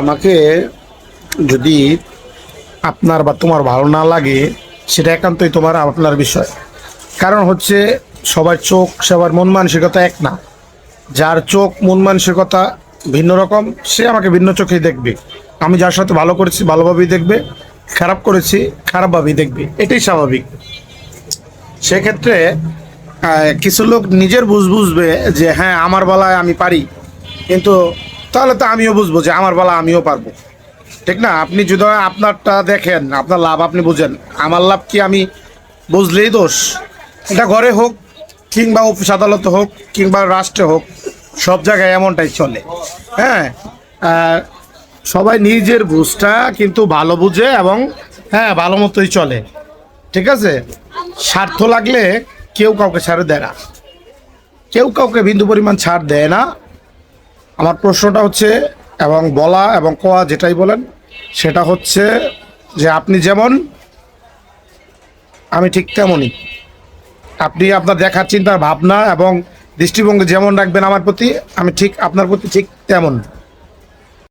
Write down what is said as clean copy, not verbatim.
আমাকে যদি আপনার বা তোমার ভালো না লাগে সেটা একান্তই তোমার আপনার বিষয়। কারণ হচ্ছে সবার চোখ সবার মন মানসিকতা এক না। যার চোখ মন মানসিকতা ভিন্ন রকম সে আমাকে ভিন্ন চোখেই দেখবে। আমি যার সাথে ভালো করেছি ভালোভাবেই দেখবে, খারাপ করেছি খারাপভাবেই দেখবে, এটাই স্বাভাবিক। সেক্ষেত্রে কিছু লোক নিজের বুঝবে যে হ্যাঁ আমার বেলায় আমি পারি, কিন্তু তাহলে তো আমিও বুঝবো যে আমার বেলা আমিও পারবো। ঠিক না? আপনি যদি আপনারটা দেখেন, আপনার লাভ আপনি বুঝেন, আমার লাভ কি আমি বুঝলেই দোষ? এটা ঘরে হোক কিংবা অফিস আদালতে হোক কিংবা রাষ্ট্রে হোক, সব জায়গায় এমনটাই চলে। হ্যাঁ, আহ, সবাই নিজের বুঝটা কিন্তু ভালো বুঝে এবং হ্যাঁ ভালো মতোই চলে। ঠিক আছে? স্বার্থ লাগলে কেউ কাউকে ছাড়ে দেয় না, কেউ কাউকে বিন্দু পরিমাণ ছাড় দেয় না। আমার প্রশ্নটা হচ্ছে, এবং বলা এবং কোয়া যেটাই বলেন, সেটা হচ্ছে যে আপনি যেমন আমি ঠিক তেমনই। আপনি আপনার দেখার চিন্তার ভাবনা এবং দৃষ্টিভঙ্গি যেমন রাখবেন আমার প্রতি, আমি ঠিক আপনার প্রতি ঠিক তেমন।